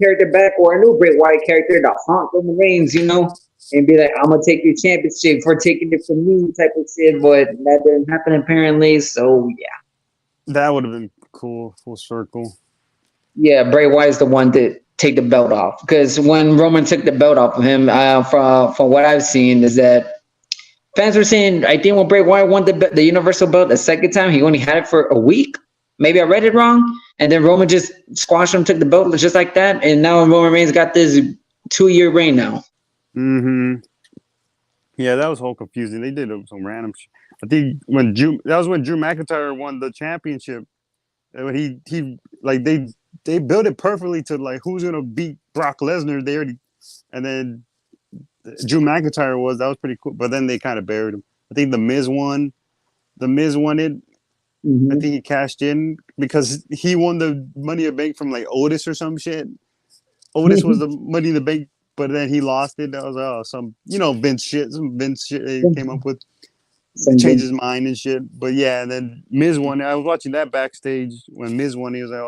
character back or a new Bray Wyatt character to haunt Roman Reigns, you know, and be like, I'm gonna take your championship for taking it from me type of shit, but that didn't happen apparently. So yeah. That would have been cool, full circle. Yeah, Bray Wyatt's the one to take the belt off because when Roman took the belt off of him, from what I've seen is that fans were saying I think when Bray Wyatt won the Universal belt the second time, he only had it for a week. Maybe I read it wrong, and then Roman just squashed him, took the belt just like that, and now Roman Reigns got this 2-year reign now. Mm-hmm. Yeah, that was whole confusing. They did some random shit. I think when Drew McIntyre won the championship, when he like they built it perfectly to like who's gonna beat Brock Lesnar. They already, and then Drew McIntyre that was pretty cool. But then they kind of buried him. I think the Miz won. The Miz won it. Mm-hmm. I think he cashed in because he won the Money in the Bank from like Otis or some shit. Otis was the Money in the Bank, but then he lost it. That was some Vince shit they came up with. Changed his mind and shit. But yeah, and then Miz won. I was watching that backstage when Miz won. He was like,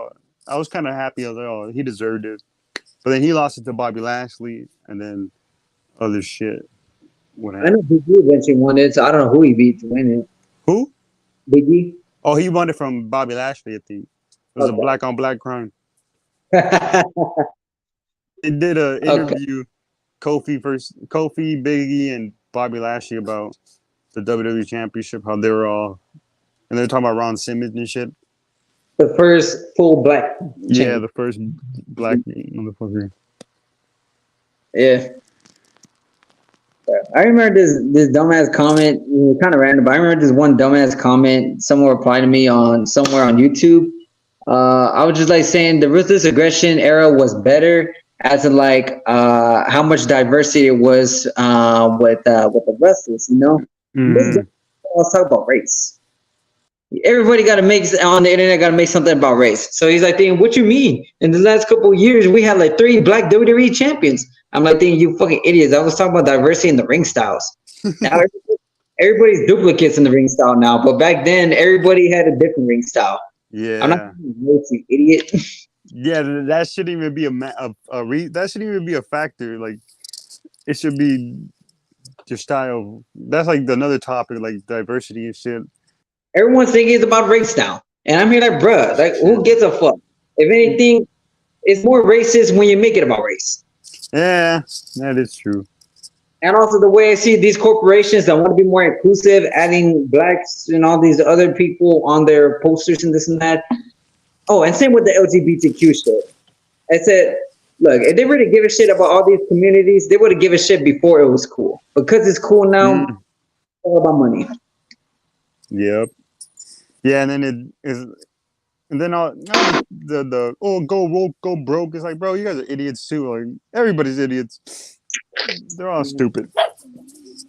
I was kind of happy. I was like, he deserved it. But then he lost it to Bobby Lashley and then other shit. what I know happened? Big E eventually won it, so I don't know who he beat to win it. Who? Big E. Oh, he won it from Bobby Lashley. I think it was a Okay. black on black crime. They did an Okay. interview. Kofi, Big E, and Bobby Lashley about the WWE Championship. How they were all, and they're talking about Ron Simmons and shit. The first full black Yeah, champion. the first black motherfucker. Yeah. I remember this dumbass comment, kind of random, but I remember this one dumbass comment someone replied to me on somewhere on YouTube. I was just like saying the ruthless aggression era was better, as in like how much diversity it was with the wrestlers. You know, this guy Mm. was talking about race. Everybody got to make on the internet got to make something about race. So he's like, thinking, what you mean? In the last couple of years, we had like 3 black WWE champions. I'm like, thinking, you fucking idiots. I was talking about diversity in the ring styles. Now everybody's duplicates in the ring style now, but back then everybody had a different ring style. I'm not Yeah, race, you idiot. yeah. That shouldn't even be that shouldn't even be a factor. Like it should be your style. That's like another topic, like diversity and shit. Everyone's thinking it's about race style, and I'm here like, bruh, like who gives a fuck? If anything, it's more racist when you make it about race. Yeah, that is true. And also the way I see these corporations that want to be more inclusive, adding blacks and all these other people on their posters and this and that. Oh, and same with the LGBTQ shit. I said, look, if they really give a shit about all these communities, they would have given a shit before it was cool. Because it's cool now, it's all about money. Yep. Yeah, and then it is, and then all the go broke. It's like, bro, you guys are idiots too. Like everybody's idiots. They're all stupid.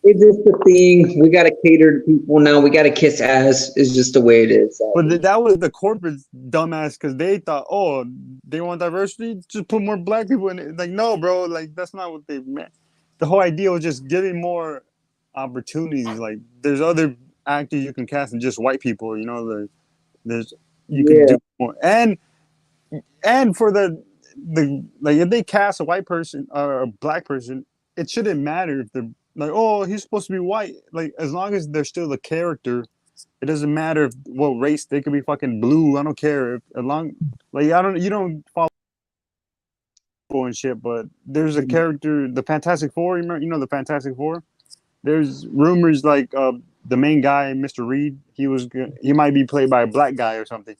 It's just the thing. We gotta cater to people now. We gotta kiss ass. It's just the way it is. But that was the corporate dumbass because they thought, oh, they want diversity, just put more black people in it. Like, no, bro, like that's not what they meant. The whole idea was just giving more opportunities. Like, there's other actors you can cast than just white people. You know, there's you can do more. And for the like, if they cast a white person or a black person, it shouldn't matter if they're like, oh, he's supposed to be white. Like, as long as they're still the character, it doesn't matter what race. They could be fucking blue. I don't care. As long, like, you don't follow and shit. But there's a character, the Fantastic Four. You know the Fantastic Four. There's rumors like the main guy, Mr. Reed. He might be played by a black guy or something.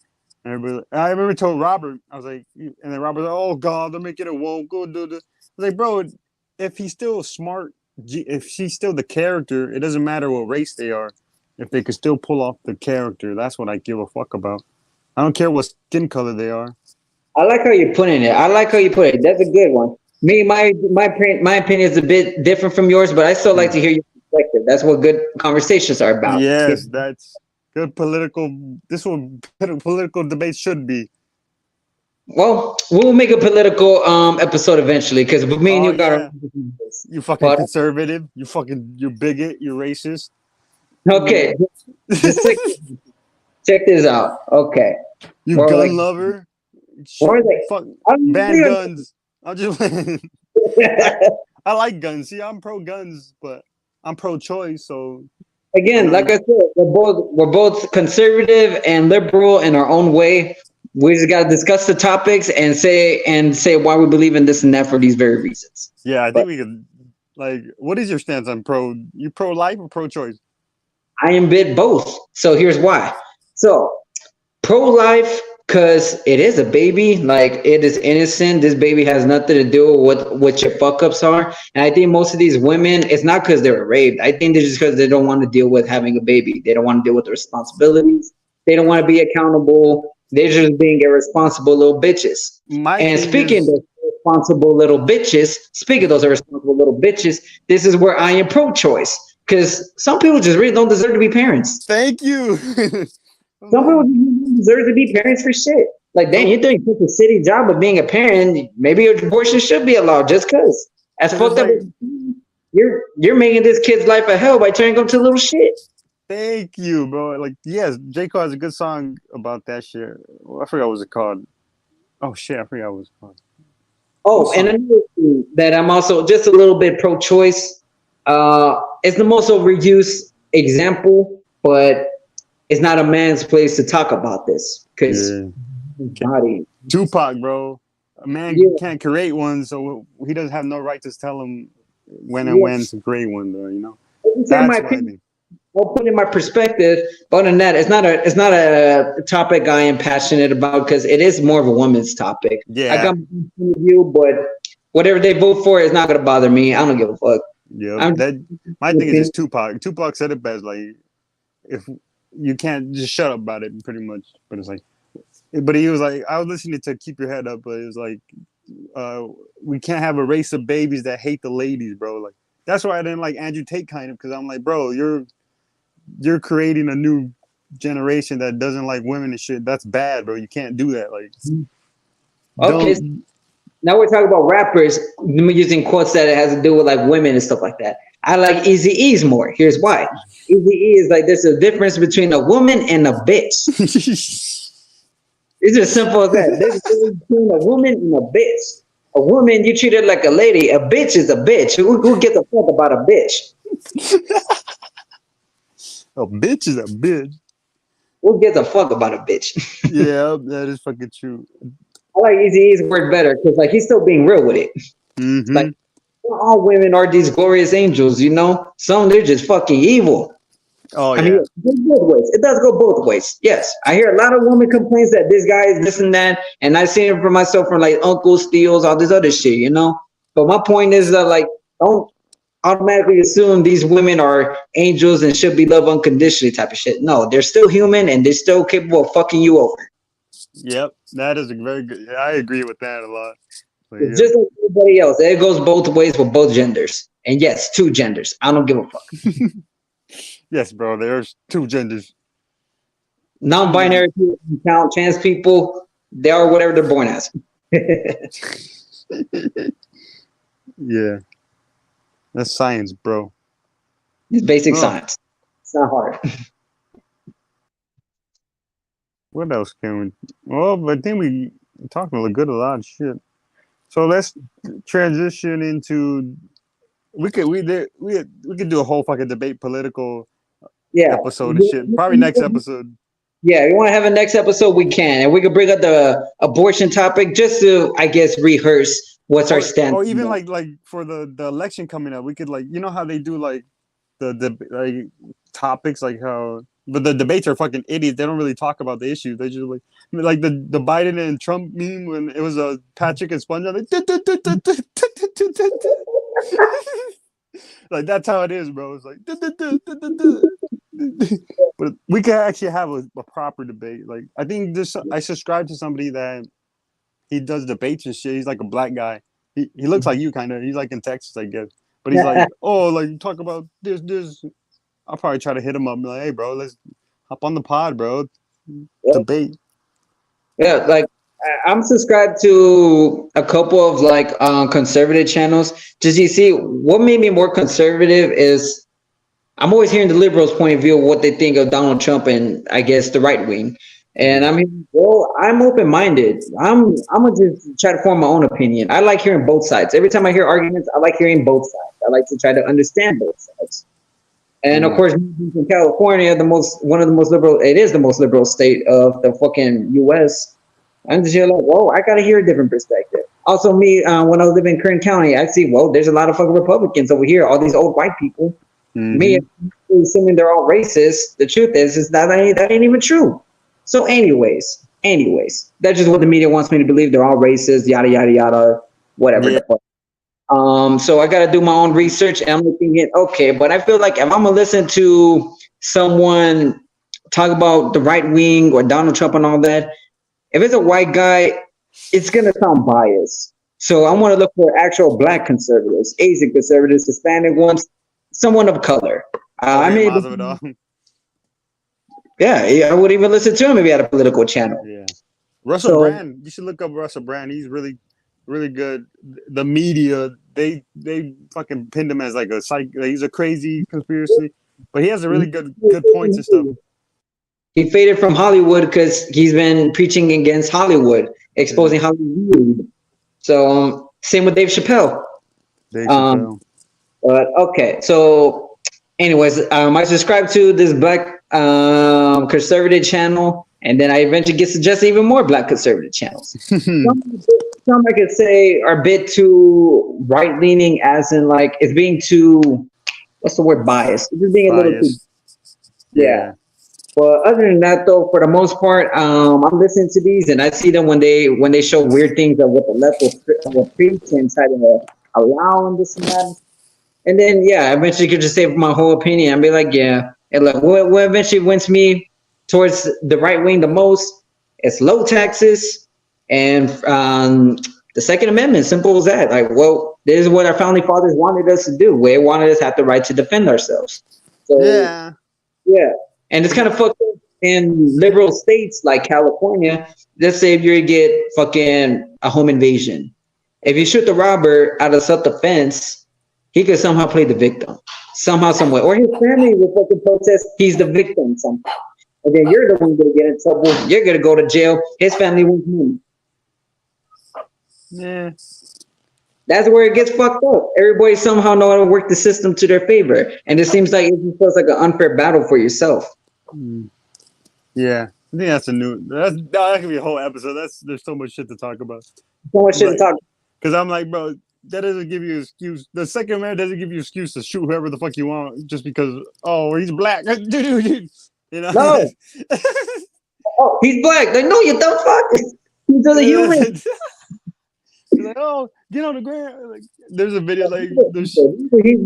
And I remember told Robert, I was like, and then Robert was like, oh God, they're making it woke. Go do this. I was like, bro, if he's still smart, if she's still the character, it doesn't matter what race they are. If they could still pull off the character, that's what I give a fuck about. I don't care what skin color they are. I like how you're putting it. I like how you put it. That's a good one. Me, my opinion is a bit different from yours, but I still like to hear your perspective. That's what good conversations are about. Yes, that's good political. This is what political debates should be. Well, we'll make a political episode eventually because me and you got you fucking conservative. You bigot. You racist. Okay, just check this out. Okay, you gun lover. Fuck, ban guns. I'm just. I like guns. See, I'm pro guns, but I'm pro choice. So again, like I said, we're both conservative and liberal in our own way. We just got to discuss the topics and say why we believe in this and that for these very reasons. Yeah, I think we could. Like, what is your stance on pro? You pro life or pro choice? I am bit both. So here's why. So pro life because it is a baby. Like it is innocent. This baby has nothing to do with what your fuck ups are. And I think most of these women, it's not because they were raped. I think it's just because they don't want to deal with having a baby. They don't want to deal with the responsibilities. They don't want to be accountable. They're just being irresponsible little bitches. And speaking of responsible little bitches, this is where I am pro-choice. Because some people just really don't deserve to be parents. Thank you. Some people deserve to be parents for shit. Like, dang, you're doing such a shitty job of being a parent. Maybe your abortion should be allowed just because. As fucked up, you're making this kid's life a hell by turning him to little shit. Thank you, bro. Like, yes, J. Cole has a good song about that shit. I forgot what was it called. Oh shit, I forgot what it was called. Oh, and another thing that I'm also just a little bit pro-choice. it's the most overused example, but it's not a man's place to talk about this because body. Tupac, bro. A man can't create one, so he doesn't have no right to tell him when and when to create one, though. You know, that's my opinion. I'll put in my perspective, but other than that, it's not a topic I am passionate about because it is more of a woman's topic. Yeah, I got my point of view, but whatever they vote for is not gonna bother me. I don't give a fuck. Yeah, my thing is just Tupac. Tupac said it best. Like, if you can't just shut up about it, pretty much. But it's like, but he was like, I was listening to Keep Your Head Up, but it was like, we can't have a race of babies that hate the ladies, bro. Like, that's why I didn't like Andrew Tate kind of, because I'm like, bro, you're creating a new generation that doesn't like women and shit. That's bad, bro. You can't do that. Like, okay. Now we're talking about rappers using quotes that it has to do with like women and stuff like that. I like Eazy-E's more. Here's why. Eazy-E is like, there's a difference between a woman and a bitch. It's as simple as that. There's a difference between a woman and a bitch. A woman, you treat her like a lady. A bitch is a bitch. Who gives a fuck about a bitch? A bitch is a bitch. Who gives a fuck about a bitch? Yeah, that is fucking true. I like Eazy-E's word better because like he's still being real with it. Mm-hmm. Like, not all women are these glorious angels, you know. Some they're just fucking evil. Oh yeah. I mean, it does go both ways. Yes, I hear a lot of women complaints that this guy is this and that, and I've seen it for myself from like Uncle Steele's, all this other shit, you know. But my point is that like, don't automatically assume these women are angels and should be loved unconditionally type of shit. No, they're still human and they're still capable of fucking you over. Yep, that is a very good. I agree with that a lot. But, it's just like everybody else. It goes both ways with both genders. And yes, 2 genders. I don't give a fuck. Yes, bro. There's 2 genders. Non-binary people count. Trans people, they are whatever they're born as. Yeah, that's science, bro. It's basic science. It's not hard. What else can we? Well, but then we talking a lot of shit. So let's transition into. We could do a whole fucking debate political episode and shit. Probably next episode. Yeah, we want to have a next episode. We can, and we could bring up the abortion topic just to, I guess, rehearse what's our stand. Or even like for the election coming up, we could like, you know how they do like the like topics, like how. But the debates are fucking idiots. They don't really talk about the issue. They just like the Biden and Trump meme when it was a Patrick and SpongeBob. Like that's how it is, bro. It's like, but we can actually have a proper debate. Like I think I subscribe to somebody that he does debates and shit. He's like a black guy. He looks like you kind of. He's like in Texas, I guess. But he's like, oh, like talk about this. I'll probably try to hit him up and be like, hey, bro, let's hop on the pod, bro. Debate. Yeah, like I'm subscribed to a couple of like conservative channels. Just you see, what made me more conservative is I'm always hearing the liberals' point of view of what they think of Donald Trump and I guess the right wing. And I mean, well, I'm open-minded. I'm gonna just try to form my own opinion. I like hearing both sides. Every time I hear arguments, I like hearing both sides. I like to try to understand both sides. And of course, in California, one of the most liberal. It is the most liberal state of the fucking U.S. I'm just here like, whoa, I gotta hear a different perspective. Also, me when I was living in Kern County, I see, well, there's a lot of fucking Republicans over here. All these old white people. Mm-hmm. Me assuming they're all racist. The truth is that ain't even true. So, anyways, that's just what the media wants me to believe. They're all racist, yada yada yada, whatever. Yeah. So I got to do my own research, and I'm looking at okay, but I feel like if I'm gonna listen to someone talk about the right wing or Donald Trump and all that, if it's a white guy, it's gonna sound biased. So I want to look for actual black conservatives, Asian conservatives, Hispanic ones, someone of color. I mean, yeah, I would even listen to him if he had a political channel. Yeah, Russell Brand. You should look up Russell Brand. He's really good. The media, they fucking pinned him as like a psych. He's a crazy conspiracy, but he has a really good points and stuff. He faded from Hollywood because he's been preaching against Hollywood, exposing Hollywood. So same with Dave Chappelle. Dave Chappelle. But okay, so anyways, I subscribe to this black conservative channel, and then I eventually get suggested even more black conservative channels. Some I could say are a bit too right leaning, as in like it's being too, what's the word, biased. It's just being a little too, Bias. yeah. Well, other than that, though, for the most part, I'm listening to these, and I see them when they show weird things of what the left will preach and try to allow and this and that. And then, yeah, I eventually could just say my whole opinion and be like, yeah. And like, what eventually wins me towards the right wing the most is low taxes and the Second Amendment. Simple as that. Like, well, this is what our founding fathers wanted us to do. They wanted us to have the right to defend ourselves. So, Yeah. yeah. And it's kind of fucked up in liberal states like California. Let's say if you get fucking a home invasion. If you shoot the robber out of self-defense, he could somehow play the victim, somehow, some way, or his family will fucking protest. He's the victim somehow, and then you're the one gonna get in trouble. You're gonna go to jail. His family won't money. Yeah. That's where it gets fucked up. Everybody somehow know how to work the system to their favor, and it seems like it just feels like an unfair battle for yourself. Yeah. I think that's a new. That could be a whole episode. There's so much shit to talk about. So much shit to talk. Because I'm like, bro, that doesn't give you an excuse. The Second Amendment doesn't give you an excuse to shoot whoever the fuck you want just because, oh, he's black. You know? No. Oh, he's black. Like, no, you dumb fuck. He's a human. He's like, oh, get on the ground. Like, there's a video like he's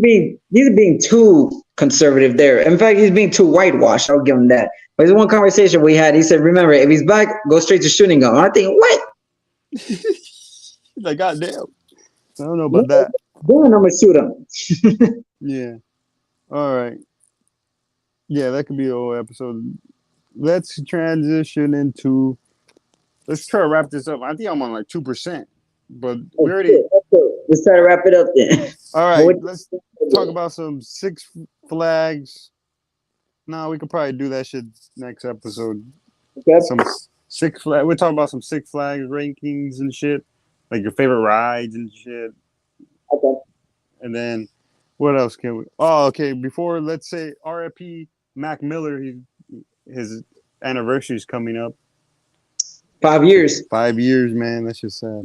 being too conservative there. In fact, he's being too whitewashed. I'll give him that. But there's one conversation we had. He said, "Remember, if he's black, go straight to shooting him." I think, what? Like, goddamn. I don't know about that. Then I'm gonna shoot him. Yeah. All right. Yeah, that could be a whole episode. Let's transition into. Let's try to wrap this up. I think I'm on like 2%, but we already. Okay. Let's try to wrap it up then. All right. Let's talk about some Six Flags. No, we could probably do that shit next episode. Okay. Some Six Flags. We're talking about some Six Flags rankings and shit, like your favorite rides and shit. Okay. And then, what else can we? Oh, okay. Before, let's say R.I.P. Mac Miller. His anniversary is coming up. 5 years. 5 years, man. That's just sad.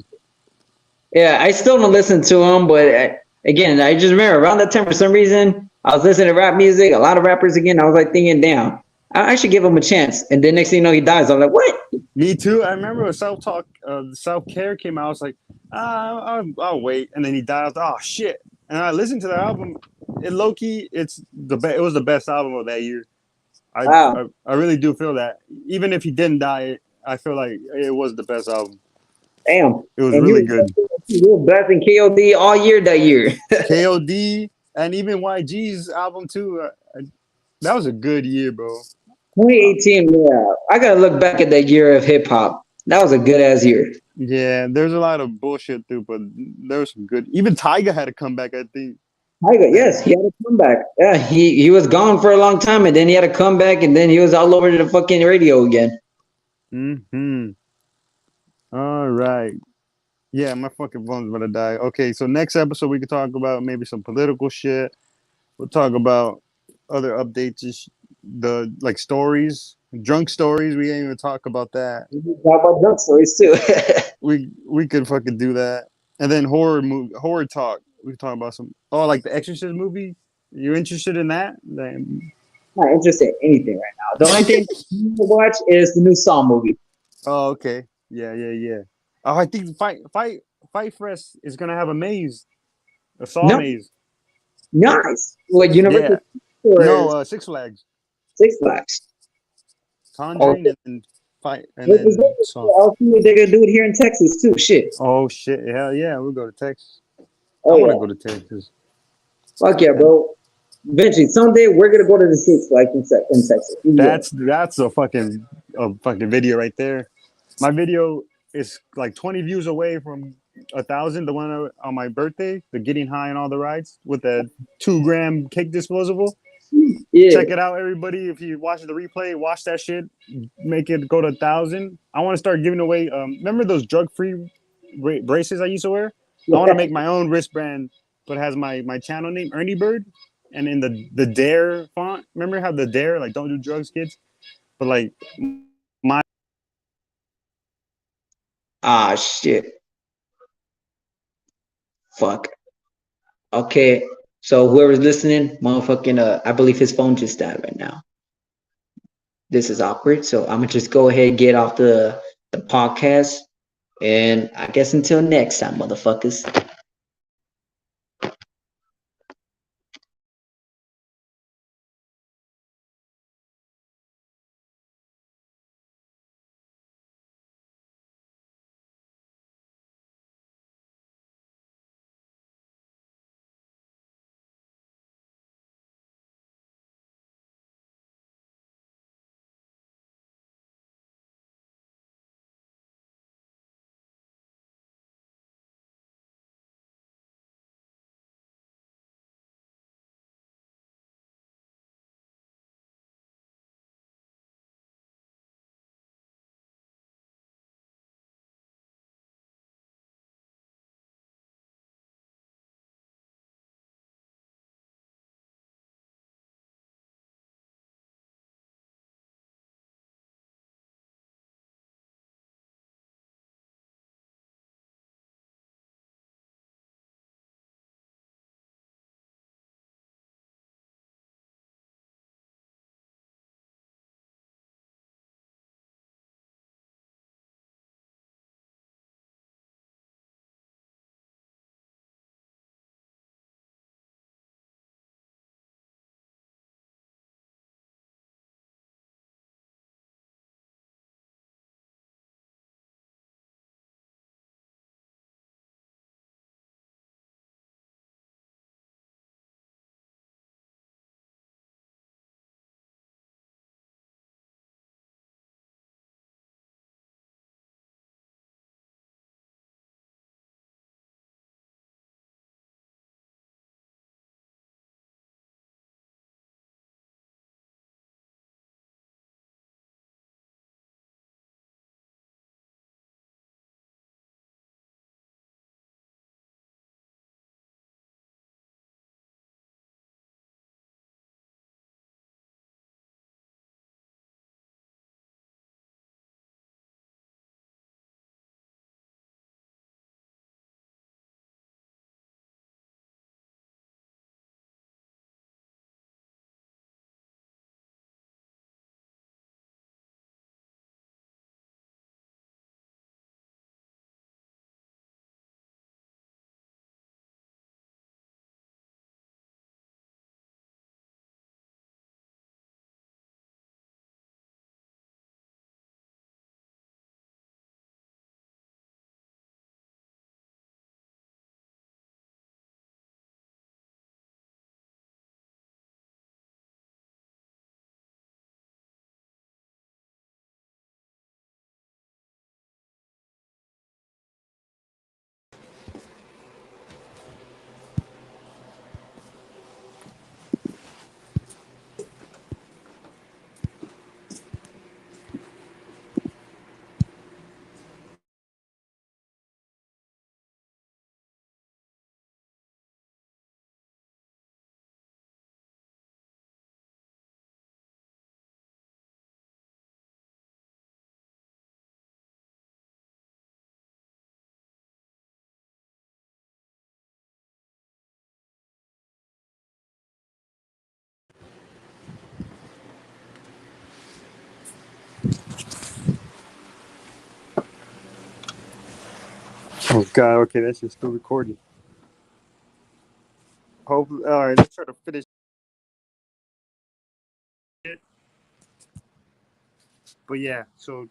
Yeah, I still don't listen to him, but again, I just remember around that time for some reason I was listening to rap music, a lot of rappers again. I was like thinking, damn, I should give him a chance. And then next thing you know, he dies. I'm like, what? Me too. I remember when Self Care came out. I was like, I'll wait. And then he died. I was like, oh shit. And I listened to the album. It low key, it was the best album of that year. I really do feel that. Even if he didn't die, I feel like it was the best album. Damn. It was really good. You were blasting KOD all year that year. KOD and even YG's album too. That was a good year, bro. 2018, yeah. I gotta look back at that year of hip hop. That was a good ass year. Yeah, there's a lot of bullshit too, but there was some good. Even Tyga had a comeback, I think. Tyga, yes, he had a comeback. Yeah, he was gone for a long time, and then he had a comeback, and then he was all over the fucking radio again. All right. Yeah, my fucking phone's about to die. Okay, so next episode we could talk about maybe some political shit. We'll talk about other updates, the like stories, drunk stories. We ain't even talk about that. We can talk about drunk stories too. we could fucking do that. And then horror talk. We could talk about some like the Exorcist movie. You interested in that? I'm not interested in anything right now. The only thing to watch is the new Saw movie. Oh, okay. Yeah. Oh, I think Fight Fest is gonna have a maze, a Saw maze. Nice. What Universal? Yeah. No, Six Flags. Six Flags. Conjuring and Fight and then Saw. I'll see what they're gonna do it here in Texas too. Shit. Oh shit! Hell yeah, we'll go to Texas. Oh, I want to go to Texas. Fuck yeah, bro. Eventually, someday we're gonna go to the Six Flags in Texas. That's a fucking video right there. My video is like 20 views away from 1,000. The one on my birthday, the Getting High and all the rides with the 2-gram cake disposable. Yeah. Check it out, everybody. If you watch the replay, watch that shit. Make it go to 1,000. I want to start giving away. Remember those drug-free braces I used to wear? I want to make my own wristband, but it has my channel name, Ernie Bird. and in the Dare font. Remember how the Dare like don't do drugs, kids, but like my Ah, shit. Fuck. Okay. So whoever's listening, motherfucking, I believe his phone just died right now. This is awkward. So I'm gonna just go ahead and get off the podcast. And I guess until next time, motherfuckers. oh god, okay, that's just still recording. Hopefully, all right, let's try to finish it. But yeah, so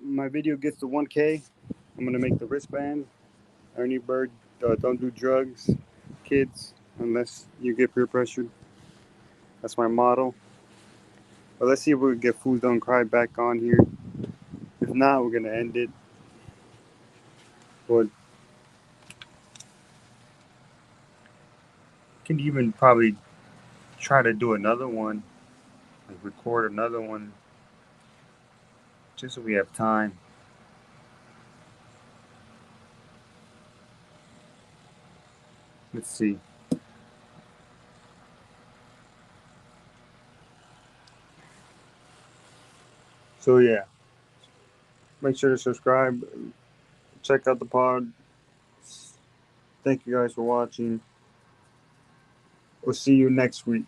my video gets to 1K. I'm gonna make the wristband. Ernie Bird, don't do drugs, kids, unless you get peer pressured. That's my motto. But let's see if we can get Fools Don't Cry back on here. If not, we're gonna end it. But can even probably try to do another one, like record another one, just so we have time. Let's see. So yeah, make sure to subscribe. Check out the pod. Thank you guys for watching. We'll see you next week.